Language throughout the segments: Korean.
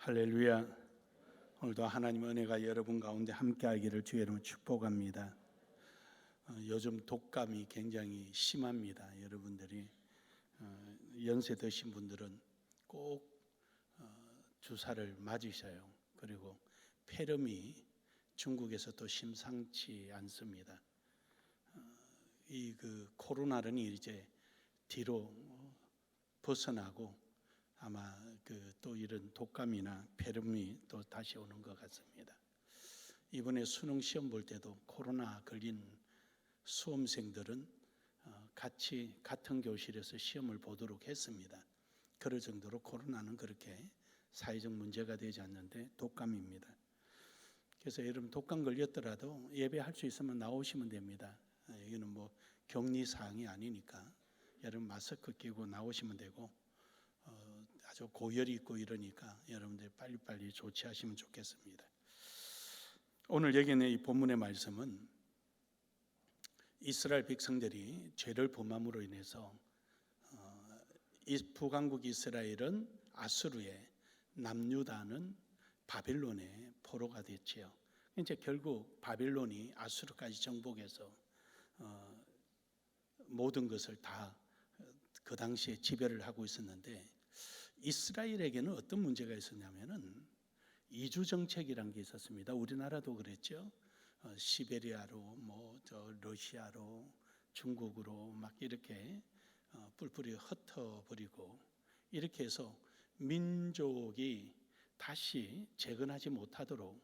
할렐루야. 오늘도 하나님의 은혜가 여러분 가운데 함께하기를 주의 이름으로 축복합니다. 요즘 독감이 굉장히 심합니다. 여러분들이 연세 드신 분들은 꼭 주사를 맞으셔요. 그리고 폐렴이 중국에서 또 심상치 않습니다. 이 코로나는 이제 뒤로 벗어나고 아마 또 이런 독감이나 폐렴이 또 다시 오는 것 같습니다. 이번에 수능 시험 볼 때도 코로나 걸린 수험생들은 같이 같은 교실에서 시험을 보도록 했습니다. 그럴 정도로 코로나는 그렇게 사회적 문제가 되지 않는데 독감입니다. 그래서 여러분 독감 걸렸더라도 예배할 수 있으면 나오시면 됩니다. 여기는 뭐 격리 사항이 아니니까 여러분 마스크 끼고 나오시면 되고 아주 고열이 있고 이러니까 여러분들 빨리빨리 조치하시면 좋겠습니다. 오늘 여기 있는 이 본문의 말씀은 이스라엘 백성들이 죄를 범함으로 인해서 북왕국 이스라엘은 아수르에, 남유다는 바벨론의 포로가 됐지요. 이제 결국 바벨론이 아수르까지 정복해서 모든 것을 다 그 당시에 지배를 하고 있었는데 이스라엘에게는 어떤 문제가 있었냐면은 이주 정책이란 게 있었습니다. 우리나라도 그랬죠. 시베리아로, 러시아로, 중국으로 막 이렇게 뿔뿔이 흩어버리고 이렇게 해서 민족이 다시 재건하지 못하도록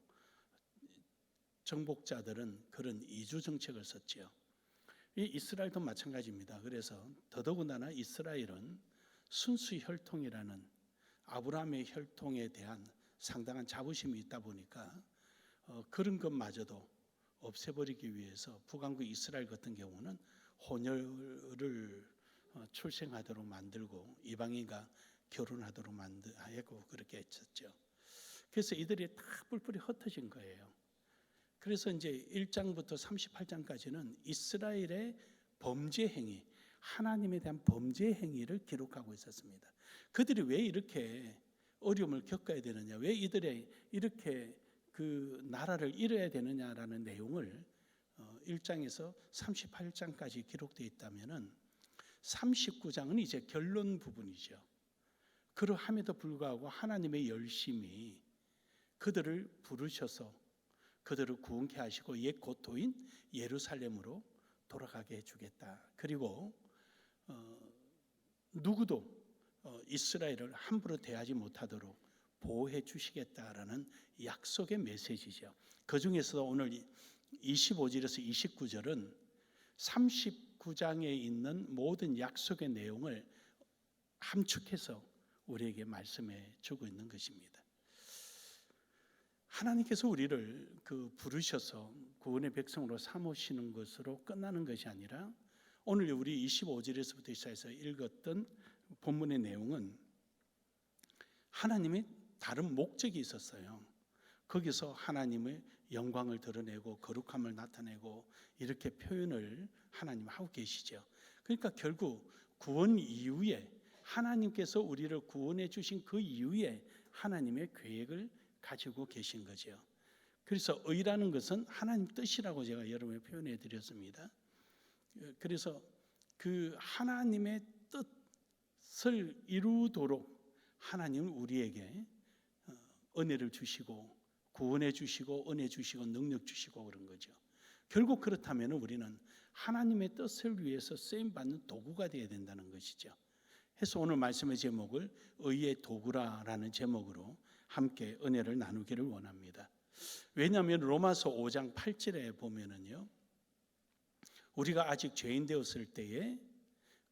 정복자들은 그런 이주 정책을 썼지요. 이 이스라엘도 마찬가지입니다. 그래서 더더군다나 이스라엘은 순수 혈통이라는 아브라함의 혈통에 대한 상당한 자부심이 있다 보니까 그런 것마저도 없애버리기 위해서 북왕국 이스라엘 같은 경우는 혼혈을 출생하도록 만들고 이방인과 결혼하도록 하고 그렇게 했었죠. 그래서 이들이 다 뿔뿔이 흩어진 거예요. 그래서 이제 1장부터 38장까지는 이스라엘의 범죄 행위, 하나님에 대한 범죄 행위를 기록하고 있었습니다. 그들이 왜 이렇게 어려움을 겪어야 되느냐, 왜 이들이 이렇게 그 나라를 잃어야 되느냐라는 내용을 1장에서 38장까지 기록되어 있다면은 39장은 이제 결론 부분이죠. 그러함에도 불구하고 하나님의 열심히 그들을 부르셔서 그들을 구원케 하시고 옛 고토인 예루살렘으로 돌아가게 해주겠다. 그리고 누구도 이스라엘을 함부로 대하지 못하도록 보호해 주시겠다라는 약속의 메시지죠. 그 중에서도 오늘 25절에서 29절은 39장에 있는 모든 약속의 내용을 함축해서 우리에게 말씀해 주고 있는 것입니다. 하나님께서 우리를 부르셔서 구원의 백성으로 삼으시는 것으로 끝나는 것이 아니라 오늘 우리 25절에서부터 시작해서 읽었던 본문의 내용은 하나님의 다른 목적이 있었어요. 거기서 하나님의 영광을 드러내고 거룩함을 나타내고 이렇게 표현을 하나님 하고 계시죠. 그러니까 결국 구원 이후에 하나님께서 우리를 구원해 주신 그 이후에 하나님의 계획을 가지고 계신 거죠. 그래서 의라는 것은 하나님 뜻이라고 제가 여러분에 표현해 드렸습니다. 그래서 그 하나님의 뜻을 이루도록 하나님은 우리에게 은혜를 주시고 구원해 주시고 은혜 주시고 능력 주시고 그런 거죠. 결국 그렇다면 우리는 하나님의 뜻을 위해서 쓰임 받는 도구가 되어야 된다는 것이죠. 그래서 오늘 말씀의 제목을 의의 도구라라는 제목으로 함께 은혜를 나누기를 원합니다. 왜냐하면 로마서 5장 8절에 보면은요, 우리가 아직 죄인 되었을 때에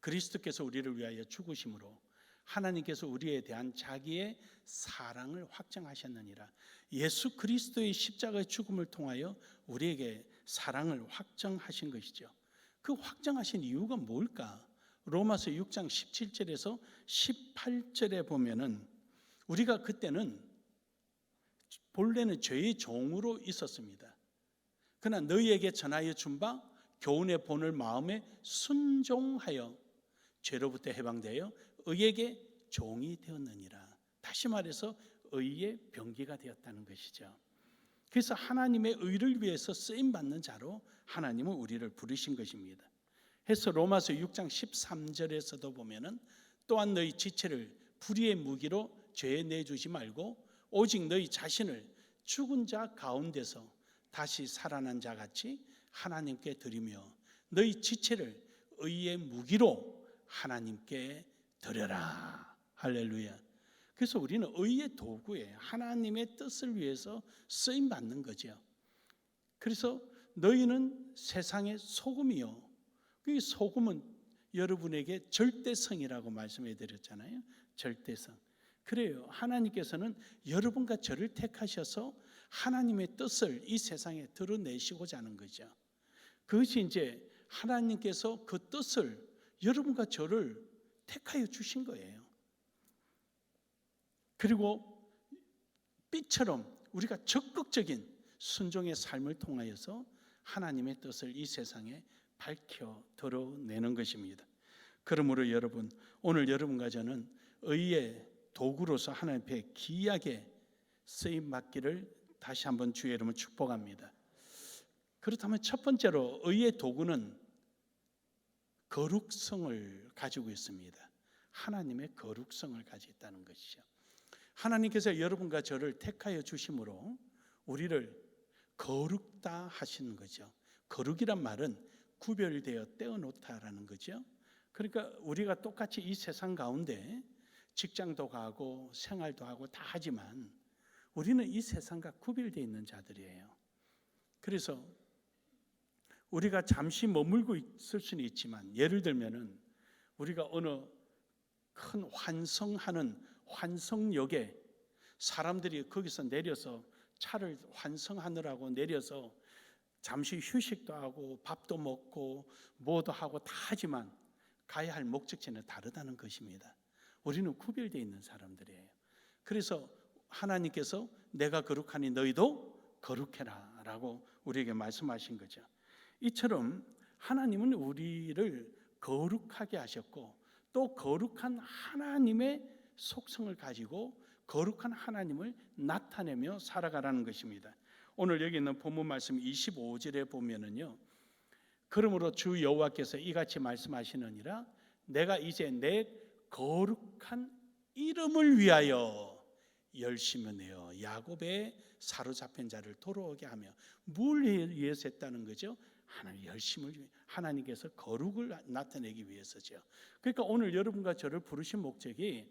그리스도께서 우리를 위하여 죽으심으로 하나님께서 우리에 대한 자기의 사랑을 확정하셨느니라. 예수 그리스도의 십자가의 죽음을 통하여 우리에게 사랑을 확정하신 것이죠. 그 확정하신 이유가 뭘까? 로마서 6장 17절에서 18절에 보면은 우리가 그때는 본래는 죄의 종으로 있었습니다. 그러나 너희에게 전하여 준 바 교훈의 본을 마음에 순종하여 죄로부터 해방되어 의에게 종이 되었느니라. 다시 말해서 의의 병기가 되었다는 것이죠. 그래서 하나님의 의를 위해서 쓰임받는 자로 하나님은 우리를 부르신 것입니다. 해서 로마서 6장 13절에서도 보면은 또한 너희 지체를 불의의 무기로 죄에 내주지 말고 오직 너희 자신을 죽은 자 가운데서 다시 살아난 자 같이 하나님께 드리며 너희 지체를 의의 무기로 하나님께 드려라. 할렐루야. 그래서 우리는 의의 도구에 하나님의 뜻을 위해서 쓰임 받는 거죠. 그래서 너희는 세상의 소금이요. 그 소금은 여러분에게 절대성이라고 말씀해 드렸잖아요. 절대성. 그래요. 하나님께서는 여러분과 저를 택하셔서 하나님의 뜻을 이 세상에 드러내시고자 하는 거죠. 그것이 이제 하나님께서 그 뜻을 여러분과 저를 택하여 주신 거예요. 그리고 빛처럼 우리가 적극적인 순종의 삶을 통하여서 하나님의 뜻을 이 세상에 밝혀 드러내는 것입니다. 그러므로 여러분, 오늘 여러분과 저는 의의 도구로서 하나님 앞에 귀하게 쓰임 받기를 다시 한번 주의 이름으로 축복합니다. 그렇다면 첫 번째로 의의 도구는 거룩성을 가지고 있습니다. 하나님의 거룩성을 가지고 있다는 것이죠. 하나님께서 여러분과 저를 택하여 주심으로 우리를 거룩다 하시는 거죠. 거룩이란 말은 구별되어 떼어놓다라는 거죠. 그러니까 우리가 똑같이 이 세상 가운데 직장도 가고 생활도 하고 다 하지만 우리는 이 세상과 구별되어 있는 자들이에요. 그래서 우리가 잠시 머물고 있을 수는 있지만 예를 들면은 우리가 어느 큰 환성하는 환성역에 사람들이 거기서 내려서 차를 환성하느라고 내려서 잠시 휴식도 하고 밥도 먹고 뭐도 하고 다 하지만 가야 할 목적지는 다르다는 것입니다. 우리는 구별되어 있는 사람들이에요. 그래서 하나님께서 내가 거룩하니 너희도 거룩해라 라고 우리에게 말씀하신 거죠. 이처럼 하나님은 우리를 거룩하게 하셨고 또 거룩한 하나님의 속성을 가지고 거룩한 하나님을 나타내며 살아가라는 것입니다. 오늘 여기 있는 본문 말씀 25절에 보면은요. 그러므로 주 여호와께서 이같이 말씀하시느니라 내가 이제 내 거룩한 이름을 위하여 열심히 내어 야곱의 사로잡힌 자를 돌아오게 하며 뭘 위해서 했다는 거죠? 하나님 열심을 하나님께서 거룩을 나타내기 위해서죠. 그러니까 오늘 여러분과 저를 부르신 목적이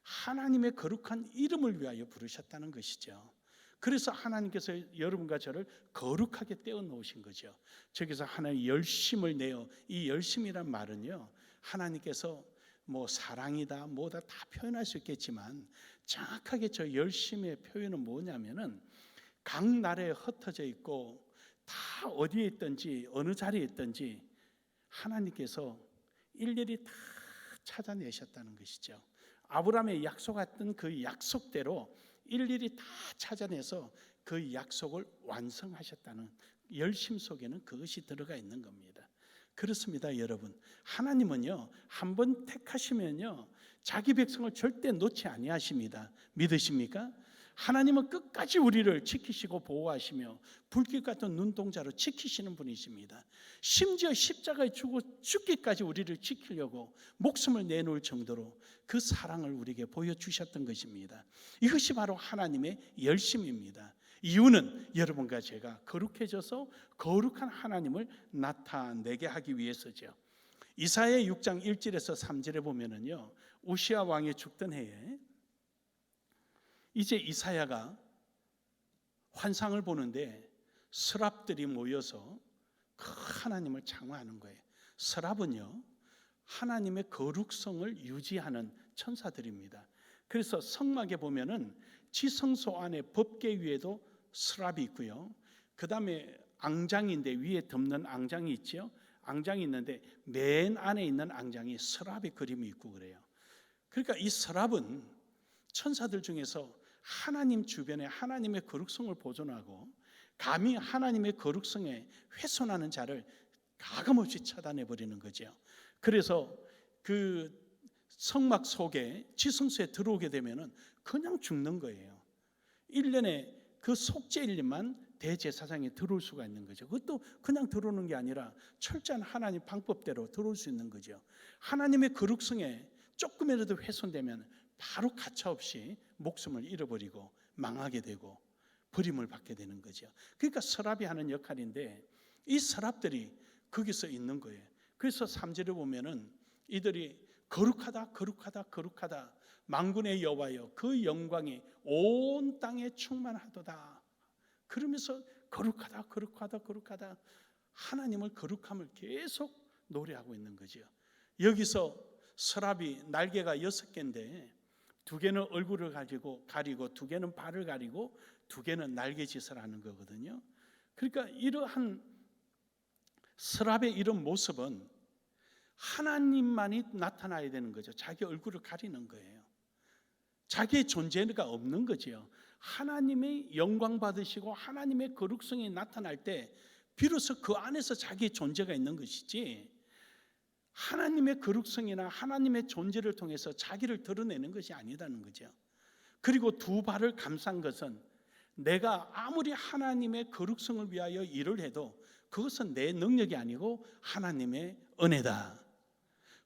하나님의 거룩한 이름을 위하여 부르셨다는 것이죠. 그래서 하나님께서 여러분과 저를 거룩하게 떼어 놓으신 거죠. 저기서 하나님 열심을 내어 이 열심이란 말은요. 하나님께서 뭐 사랑이다 뭐다 다 표현할 수 있겠지만 정확하게 저 열심의 표현은 뭐냐면은 각 나라에 흩어져 있고 다 어디에 있든지 어느 자리에 있든지 하나님께서 일일이 다 찾아내셨다는 것이죠. 아브라함의 약속했던 그 약속대로 일일이 다 찾아내서 그 약속을 완성하셨다는 열심 속에는 그것이 들어가 있는 겁니다. 그렇습니다, 여러분. 하나님은요, 한번 택하시면요, 자기 백성을 절대 놓지 아니하십니다. 믿으십니까? 하나님은 끝까지 우리를 지키시고 보호하시며 불길 같은 눈동자로 지키시는 분이십니다. 심지어 십자가에 죽기까지 우리를 지키려고 목숨을 내놓을 정도로 그 사랑을 우리에게 보여주셨던 것입니다. 이것이 바로 하나님의 열심입니다. 이유는 여러분과 제가 거룩해져서 거룩한 하나님을 나타내게 하기 위해서죠. 이사야 6장 1절에서 3절에 보면은요, 우시아 왕이 죽던 해에 이제 이사야가 환상을 보는데 서랍들이 모여서 하나님을 창화하는 거예요. 서랍은요, 하나님의 거룩성을 유지하는 천사들입니다. 그래서 성막에 보면은 지성소 안에 법궤 위에도 서랍이 있고요. 그 다음에 앙장인데 위에 덮는 앙장이 있죠. 앙장이 있는데 맨 안에 있는 앙장이 서랍의 그림이 있고 그래요. 그러니까 이 서랍은 천사들 중에서 하나님 주변에 하나님의 거룩성을 보존하고 감히 하나님의 거룩성에 훼손하는 자를 가감없이 차단해버리는 거죠. 그래서 그 성막 속에 지성소에 들어오게 되면은 그냥 죽는 거예요. 1년에 그 속죄일만 대제사장이 들어올 수가 있는 거죠. 그것도 그냥 들어오는 게 아니라 철저한 하나님 방법대로 들어올 수 있는 거죠. 하나님의 거룩성에 조금이라도 훼손되면 바로 가차없이 목숨을 잃어버리고 망하게 되고 버림을 받게 되는 거죠. 그러니까 서랍이 하는 역할인데 이 서랍들이 거기서 있는 거예요. 그래서 3절에 보면은 이들이 거룩하다 거룩하다 거룩하다 만군의 여호와여 그 영광이 온 땅에 충만하도다. 그러면서 거룩하다 거룩하다 거룩하다 하나님을 거룩함을 계속 노래하고 있는 거죠. 여기서 서랍이 날개가 6개인데 2개는 얼굴을 가리고 2개는 발을 가리고 2개는 날개짓을 하는 거거든요. 그러니까 이러한 서랍의 이런 모습은 하나님만이 나타나야 되는 거죠. 자기 얼굴을 가리는 거예요. 자기의 존재가 없는 거죠. 하나님의 영광 받으시고 하나님의 거룩성이 나타날 때 비로소 그 안에서 자기의 존재가 있는 것이지 하나님의 거룩성이나 하나님의 존재를 통해서 자기를 드러내는 것이 아니라는 거죠. 그리고 2발을 감싼 것은 내가 아무리 하나님의 거룩성을 위하여 일을 해도 그것은 내 능력이 아니고 하나님의 은혜다.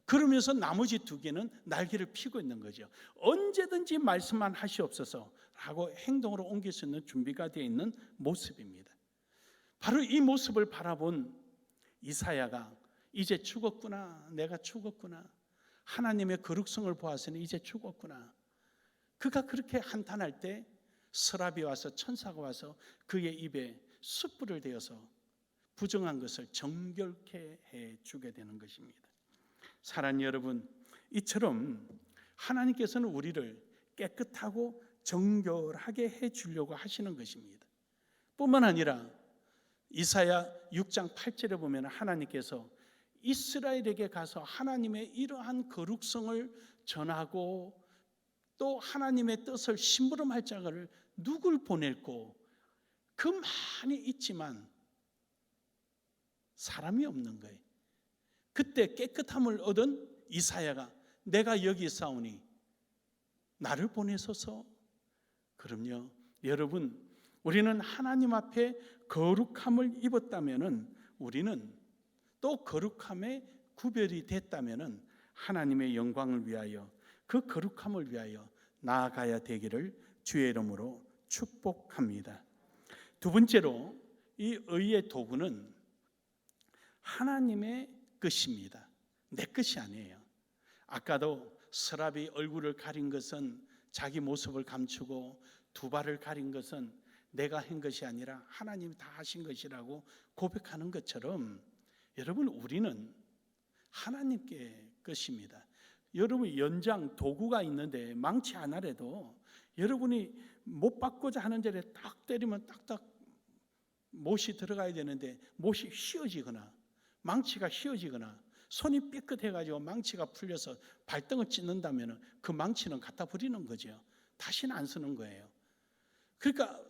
그러면서 나머지 2개는 날개를 펴고 있는 거죠. 언제든지 말씀만 하시옵소서 하고 행동으로 옮길 수 있는 준비가 되어 있는 모습입니다. 바로 이 모습을 바라본 이사야가 이제 죽었구나, 내가 죽었구나, 하나님의 거룩성을 보아서는 이제 죽었구나. 그가 그렇게 한탄할 때 서랍이 와서 천사가 와서 그의 입에 숯불을 대어서 부정한 것을 정결케 해주게 되는 것입니다. 사랑하는 여러분, 이처럼 하나님께서는 우리를 깨끗하고 정결하게 해주려고 하시는 것입니다. 뿐만 아니라 이사야 6장 8절에 보면 하나님께서 이스라엘에게 가서 하나님의 이러한 거룩성을 전하고 또 하나님의 뜻을 심부름할 자를 누굴 보낼고 그 많이 있지만 사람이 없는 거예요. 그때 깨끗함을 얻은 이사야가 내가 여기 있사오니 나를 보내소서. 그럼요, 여러분, 우리는 하나님 앞에 거룩함을 입었다면은 우리는 또 거룩함에 구별이 됐다면은 하나님의 영광을 위하여 그 거룩함을 위하여 나아가야 되기를 주의 이름으로 축복합니다. 2번째로 이 의의 도구는 하나님의 것입니다. 내 것이 아니에요. 아까도 서랍이 얼굴을 가린 것은 자기 모습을 감추고 2발을 가린 것은 내가 한 것이 아니라 하나님이 다 하신 것이라고 고백하는 것처럼 여러분, 우리는 하나님께 것입니다. 여러분, 연장 도구가 있는데 망치 하나라도 여러분이 못 받고자 하는 자리에 딱 때리면 딱딱 못이 들어가야 되는데 못이 휘어지거나 망치가 휘어지거나 손이 삐끗해가지고 망치가 풀려서 발등을 찢는다면 그 망치는 갖다 버리는 거죠. 다시는 안 쓰는 거예요. 그러니까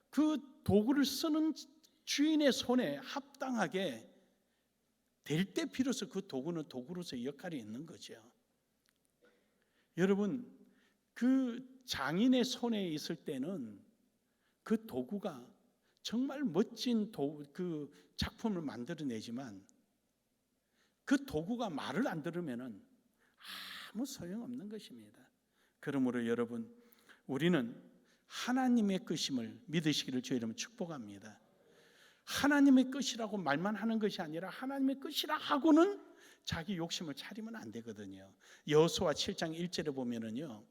그 도구를 쓰는 주인의 손에 합당하게 될 때 비로소 그 도구는 도구로서의 역할이 있는 거죠. 여러분, 그 장인의 손에 있을 때는 그 도구가 정말 멋진 그 작품을 만들어내지만 그 도구가 말을 안 들으면 아무 소용없는 것입니다. 그러므로 여러분, 우리는 하나님의 것임을 믿으시기를 주의 이름으로 축복합니다. 하나님의 것이라고 말만 하는 것이 아니라 하나님의 것이라 하고는 자기 욕심을 차리면 안 되거든요. 여호수아 7장 1절에 보면은요,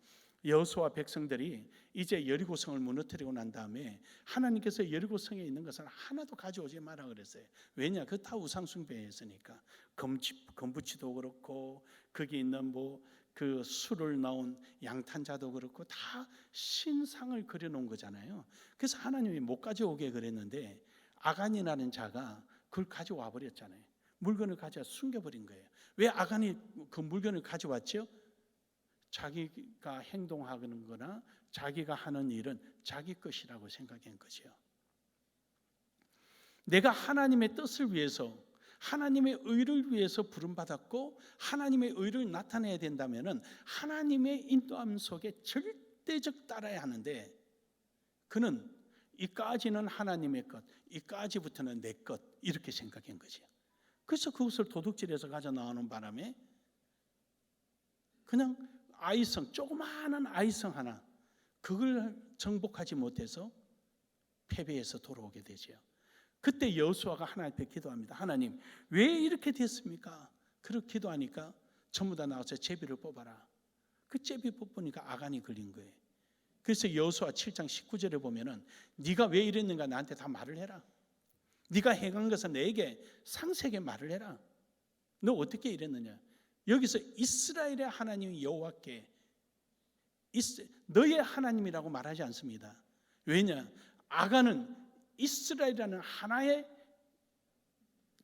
여호수아 백성들이 이제 여리고성을 무너뜨리고 난 다음에 하나님께서 여리고성에 있는 것을 하나도 가져오지 마라 그랬어요. 왜냐? 그 다 우상숭배했으니까. 검부치도 그렇고 거기 있는 그 술을 넣은 양탄자도 그렇고 다 신상을 그려놓은 거잖아요. 그래서 하나님이 못 가져오게 그랬는데 아간이라는 자가 그걸 가져와 버렸잖아요. 물건을 가져와 숨겨버린 거예요. 왜 아간이 그 물건을 가져왔죠? 자기가 행동하는 거나 자기가 하는 일은 자기 것이라고 생각한 거죠. 내가 하나님의 뜻을 위해서, 하나님의 의를 위해서 부름받았고 하나님의 의를 나타내야 된다면 하나님의 인도함 속에 절대적 따라야 하는데 그는 이까지는 하나님의 것, 이까지부터는 내 것, 이렇게 생각한 거죠. 그래서 그것을 도둑질해서 가져 나오는 바람에 그냥 아이성, 조그마한 아이성 하나, 그걸 정복하지 못해서 패배해서 돌아오게 되죠. 그때 여호수아가 하나님 앞에 기도합니다. 하나님, 왜 이렇게 됐습니까? 그렇게 기도하니까 전부 다 나와서 제비를 뽑아라. 그 제비 뽑으니까 아간이 걸린 거예요. 그래서 여호수아 7장 19절에 보면은 네가 왜 이랬는가 나한테 다 말을 해라. 네가 행한 것은 내게 상세하게 말을 해라. 너 어떻게 이랬느냐? 여기서 이스라엘의 하나님 여호와께 너의 하나님이라고 말하지 않습니다. 왜냐? 아간은 이스라엘이라는 하나의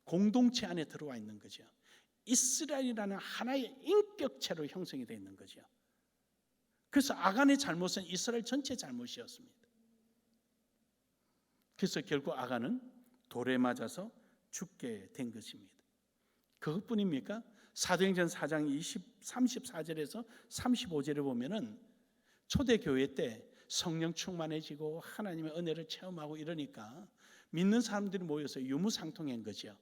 공동체 안에 들어와 있는 거죠. 이스라엘이라는 하나의 인격체로 형성이 되어 있는 거죠. 그래서 아간의 잘못은 이스라엘 전체 잘못이었습니다. 그래서 결국 아간은 돌에 맞아서 죽게 된 것입니다. 그것뿐입니까? 사도행전 4장 34절에서 35절에 보면은 초대교회 때 성령 충만해지고 하나님의 은혜를 체험하고 이러니까 믿는 사람들이 모여서 유무상통한 거죠.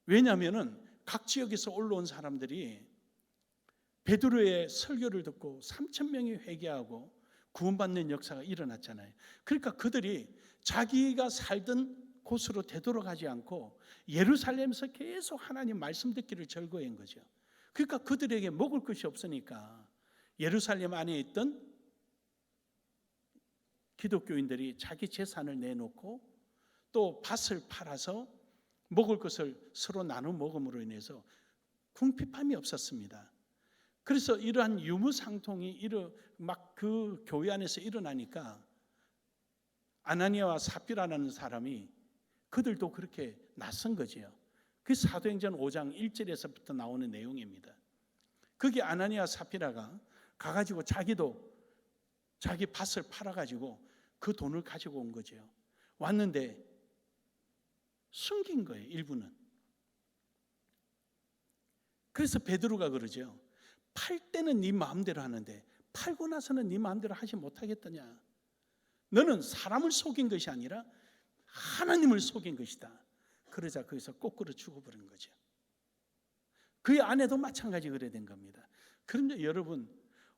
왜냐하면은 각 지역에서 올라온 사람들이 베드로의 설교를 듣고 3,000명이 회개하고 구원받는 역사가 일어났잖아요. 그러니까 그들이 자기가 살던 곳으로 되돌아가지 않고 예루살렘에서 계속 하나님 말씀 듣기를 즐거워한 거죠. 그러니까 그들에게 먹을 것이 없으니까 예루살렘 안에 있던 기독교인들이 자기 재산을 내놓고 또 밭을 팔아서 먹을 것을 서로 나눠 먹음으로 인해서 궁핍함이 없었습니다. 그래서 이러한 유무상통이 막 그 교회 안에서 일어나니까 아나니아와 삽비라라는 사람이 그들도 그렇게 나선 거지요. 그 사도행전 5장 1절에서부터 나오는 내용입니다. 거기 아나니아 삽비라가 가가지고 자기도 자기 밭을 팔아가지고 그 돈을 가지고 온 거죠. 왔는데 숨긴 거예요, 일부는. 그래서 베드로가 그러죠. 팔 때는 네 마음대로 하는데 팔고 나서는 네 마음대로 하지 못하겠더냐. 너는 사람을 속인 것이 아니라 하나님을 속인 것이다. 그러자 거기서 거꾸로 죽어버린 거죠. 그의 아내도 마찬가지 그래 된 겁니다. 그런데 여러분,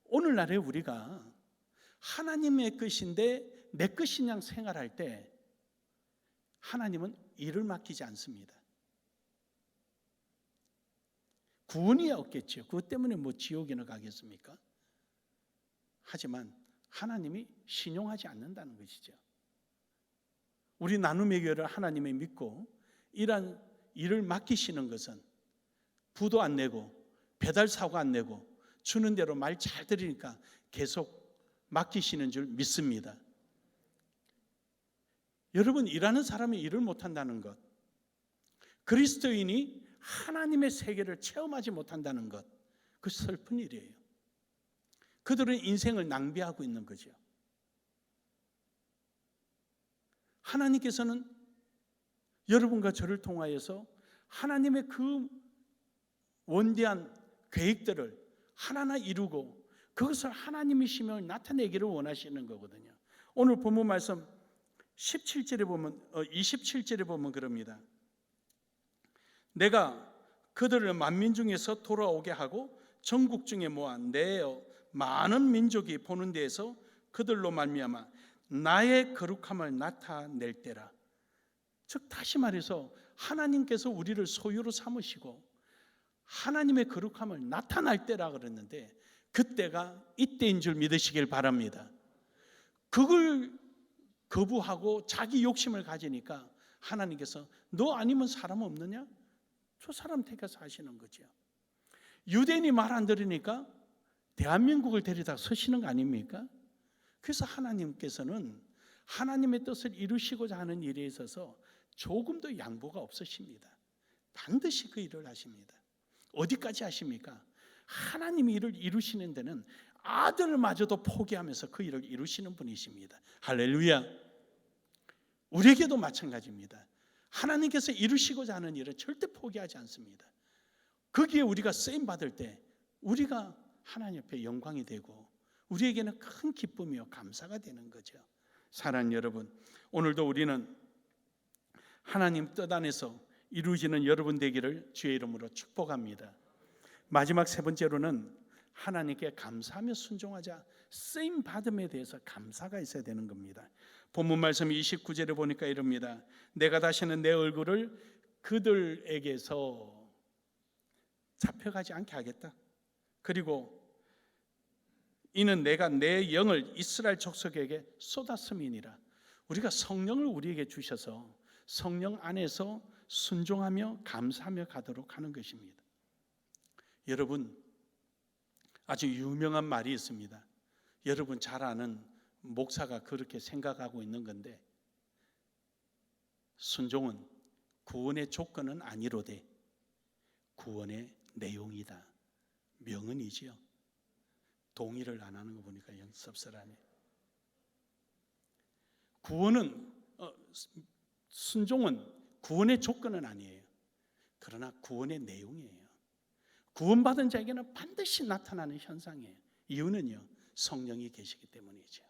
오늘날에 우리가 하나님의 것인데 내 것이냐 생활할 때 하나님은 일을 맡기지 않습니다. 구원이 없겠죠. 그것 때문에 뭐 지옥이나 가겠습니까? 하지만 하나님이 신용하지 않는다는 것이죠. 우리 나눔의 교회를 하나님의 믿고 이러한 일을 맡기시는 것은 부도 안 내고 배달 사고 안 내고 주는 대로 말 잘 들으니까 계속 맡기시는 줄 믿습니다. 여러분, 일하는 사람이 일을 못한다는 것, 그리스도인이 하나님의 세계를 체험하지 못한다는 것, 그 슬픈 일이에요. 그들은 인생을 낭비하고 있는 거죠. 하나님께서는 여러분과 저를 통하여서 하나님의 그 원대한 계획들을 하나하나 이루고 그것을 하나님이심을 나타내기를 원하시는 거거든요. 오늘 본문 말씀 27절에 보면 그럽니다. 내가 그들을 만민 중에서 돌아오게 하고 전국 중에 모아 내어 많은 민족이 보는 데에서 그들로 말미암아 나의 거룩함을 나타낼 때라. 즉 다시 말해서 하나님께서 우리를 소유로 삼으시고 하나님의 거룩함을 나타날 때라 그랬는데 그때가 이때인 줄 믿으시길 바랍니다. 그걸 거부하고 자기 욕심을 가지니까 하나님께서 너 아니면 사람 없느냐? 저 사람 택해서 하시는 거죠. 유대인이 말 안 들으니까 대한민국을 데려다 서시는 거 아닙니까? 그래서 하나님께서는 하나님의 뜻을 이루시고자 하는 일에 있어서 조금도 양보가 없으십니다. 반드시 그 일을 하십니다. 어디까지 하십니까? 하나님이 일을 이루시는 데는 아들마저도 포기하면서 그 일을 이루시는 분이십니다. 할렐루야. 우리에게도 마찬가지입니다. 하나님께서 이루시고자 하는 일은 절대 포기하지 않습니다. 거기에 우리가 쓰임 받을 때 우리가 하나님 앞에 영광이 되고 우리에게는 큰 기쁨이요 감사가 되는 거죠. 사랑하는 여러분, 오늘도 우리는 하나님 뜻 안에서 이루어지는 여러분 되기를 주의 이름으로 축복합니다. 마지막 세 번째로는 하나님께 감사하며 순종하자. 쓰임 받음에 대해서 감사가 있어야 되는 겁니다. 본문 말씀 29절에 보니까 이럽니다. 내가 다시는 내 얼굴을 그들에게서 잡혀가지 않게 하겠다. 그리고 이는 내가 내 영을 이스라엘 족속에게 쏟았음이니라. 우리가 성령을 우리에게 주셔서 성령 안에서 순종하며 감사하며 가도록 하는 것입니다. 여러분, 아주 유명한 말이 있습니다. 여러분 잘 아는 목사가 그렇게 생각하고 있는 건데, 순종은 구원의 조건은 아니로되 구원의 내용이다. 명언이지요. 동의를 안 하는 거 보니까 영 섭섭하네. 순종은 구원의 조건은 아니에요. 그러나 구원의 내용이에요. 구원받은 자에게는 반드시 나타나는 현상이에요. 이유는요, 성령이 계시기 때문이죠.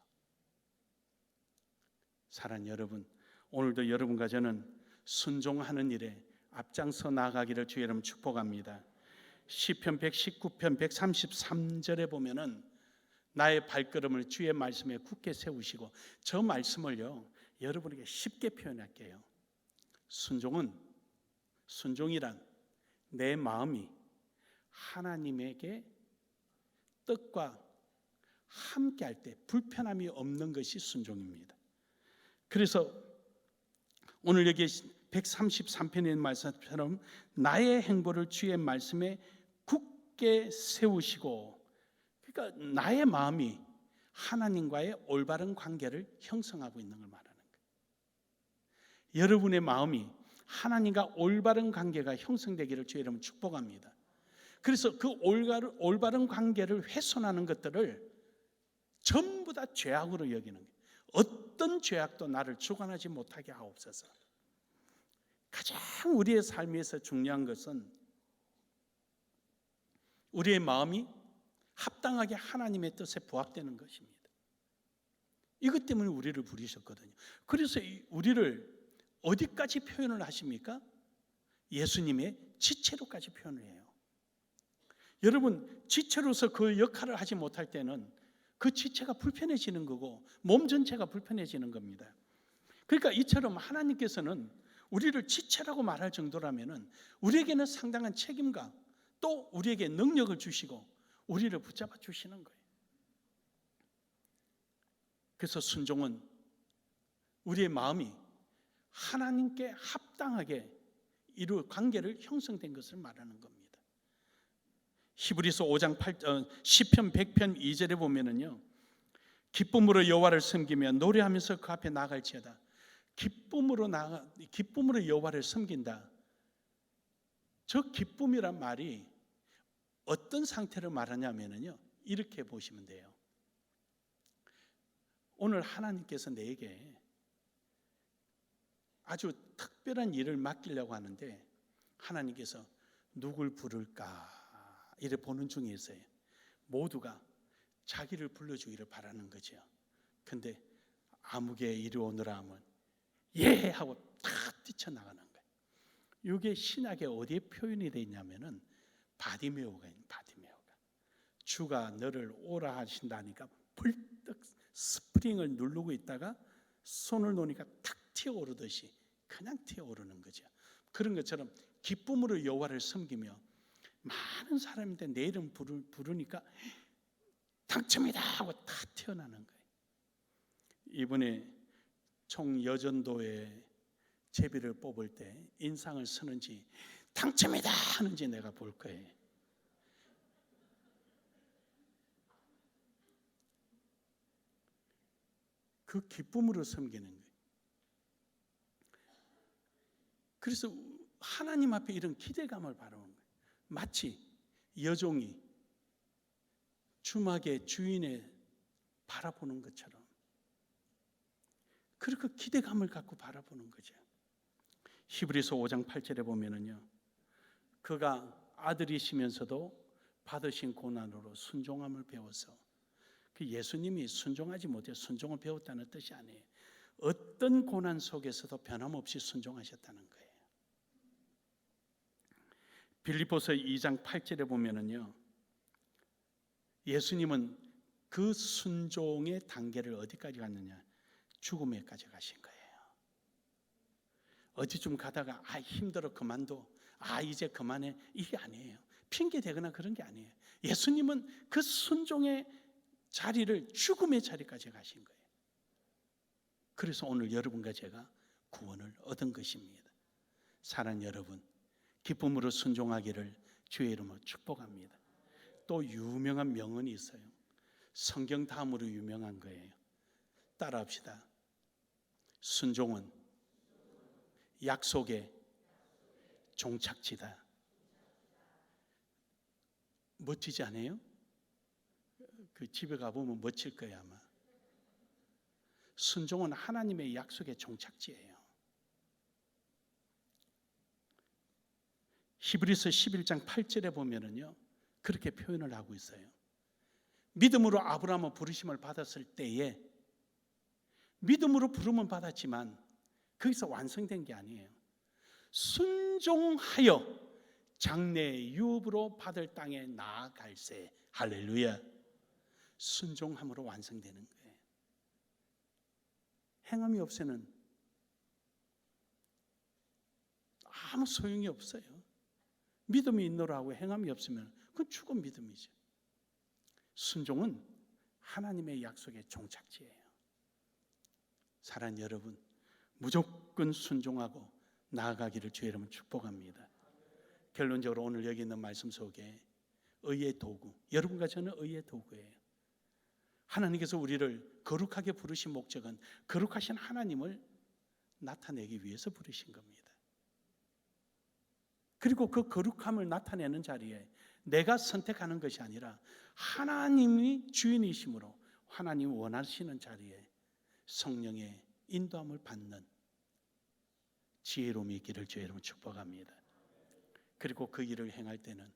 사랑하는 여러분, 오늘도 여러분과 저는 순종하는 일에 앞장서 나아가기를 주의 이름 축복합니다. 시편 119편 133절에 보면은 나의 발걸음을 주의 말씀에 굳게 세우시고, 저 말씀을요 여러분에게 쉽게 표현할게요. 순종이란 내 마음이 하나님에게 뜻과 함께 할 때 불편함이 없는 것이 순종입니다. 그래서 오늘 여기 133편의 말씀처럼 나의 행보를 주의 말씀에 굳게 세우시고, 그러니까 나의 마음이 하나님과의 올바른 관계를 형성하고 있는 걸 말하는 거예요. 여러분의 마음이 하나님과 올바른 관계가 형성되기를 주의 이름으로 축복합니다. 그래서 그 올바른 관계를 훼손하는 것들을 전부 다 죄악으로 여기는 거예요. 어떤 죄악도 나를 주관하지 못하게 하옵소서. 가장 우리의 삶에서 중요한 것은 우리의 마음이 합당하게 하나님의 뜻에 부합되는 것입니다. 이것 때문에 우리를 부르셨거든요. 그래서 우리를 어디까지 표현을 하십니까? 예수님의 지체로까지 표현을 해요. 여러분, 지체로서 그 역할을 하지 못할 때는 그 지체가 불편해지는 거고 몸 전체가 불편해지는 겁니다. 그러니까 이처럼 하나님께서는 우리를 지체라고 말할 정도라면 우리에게는 상당한 책임과 또 우리에게 능력을 주시고 우리를 붙잡아 주시는 거예요. 그래서 순종은 우리의 마음이 하나님께 합당하게 이루 관계를 형성된 것을 말하는 겁니다. 히브리서 5장 8절 시편 100편 2절에 보면은요, 기쁨으로 여호와를 섬기며 노래하면서 그 앞에 나갈지어다. 기쁨으로 여호와를 섬긴다. 저 기쁨이란 말이 어떤 상태를 말하냐면요, 이렇게 보시면 돼요. 오늘 하나님께서 내게 아주 특별한 일을 맡기려고 하는데 하나님께서 누굴 부를까 이래 보는 중에 있어요. 모두가 자기를 불러주기를 바라는 거죠. 근데 아무개 이리 오너라 하면 예 하고 탁 뛰쳐나가는 거예요. 이게 신약에 어디에 표현이 되어 있냐면은 바디메오가 있는 바디메오가 주가 너를 오라 하신다니까 벌떡 스프링을 누르고 있다가 손을 놓으니까 탁 튀어오르듯이 그냥 튀어오르는 거죠. 그런 것처럼 기쁨으로 여호와를 섬기며 많은 사람인데 내 이름 부르니까 당첨이다 하고 다 튀어나오는 거예요. 이번에 총여전도에 제비를 뽑을 때 인상을 쓰는지 당첨이다 하는지 내가 볼 거예요. 그 기쁨으로 섬기는 거예요. 그래서 하나님 앞에 이런 기대감을 바라는 거예요. 마치 여종이 주막의 주인을 바라보는 것처럼 그렇게 기대감을 갖고 바라보는 거죠. 히브리서 5장 8절에 보면은요, 그가 아들이시면서도 받으신 고난으로 순종함을 배워서 그 예수님이 순종하지 못해 순종을 배웠다는 뜻이 아니에요. 어떤 고난 속에서도 변함없이 순종하셨다는 거예요. 빌립보서 2장 8절에 보면은요, 예수님은 그 순종의 단계를 어디까지 갔느냐? 죽음에까지 가신 거예요. 어디 좀 가다가 힘들어 그만둬, 이제 그만해, 이게 아니에요. 핑계 대거나 그런 게 아니에요. 예수님은 그 순종의 자리를, 죽음의 자리까지 가신 거예요. 그래서 오늘 여러분과 제가 구원을 얻은 것입니다. 사랑하는 여러분, 기쁨으로 순종하기를 주의 이름으로 축복합니다. 또 유명한 명언이 있어요. 성경 다음으로 유명한 거예요. 따라합시다. 순종은 약속의 종착지다. 멋지지 않아요? 그 집에 가보면 멋질 거예요 아마. 순종은 하나님의 약속의 종착지예요. 히브리서 11장 8절에 보면은요, 그렇게 표현을 하고 있어요. 믿음으로 아브라함은 부르심을 받았을 때에, 믿음으로 부름은 받았지만 거기서 완성된 게 아니에요. 순종하여 장래 유업으로 받을 땅에 나아갈세. 할렐루야. 순종함으로 완성되는 거예요. 행함이 없이는 아무 소용이 없어요. 믿음이 있노라 하고 행함이 없으면 그건 죽은 믿음이죠. 순종은 하나님의 약속의 종착지예요. 사랑하는 여러분, 무조건 순종하고 나아가기를 주의 이름으로 축복합니다. 결론적으로 오늘 여기 있는 말씀 속에 의의 도구, 여러분과 저는 의의 도구예요. 하나님께서 우리를 거룩하게 부르신 목적은 거룩하신 하나님을 나타내기 위해서 부르신 겁니다. 그리고 그 거룩함을 나타내는 자리에 내가 선택하는 것이 아니라 하나님이 주인이시므로 하나님이 원하시는 자리에 성령의 인도함을 받는 지혜로움이 있기를 주의 이름으로 축복합니다. 그리고 그 일을 행할 때는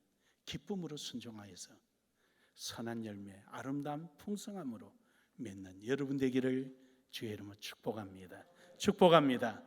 기쁨으로 순종하여서 선한 열매, 아름다운 풍성함으로 맺는 여러분 되기를 주의 이름으로 축복합니다. 축복합니다.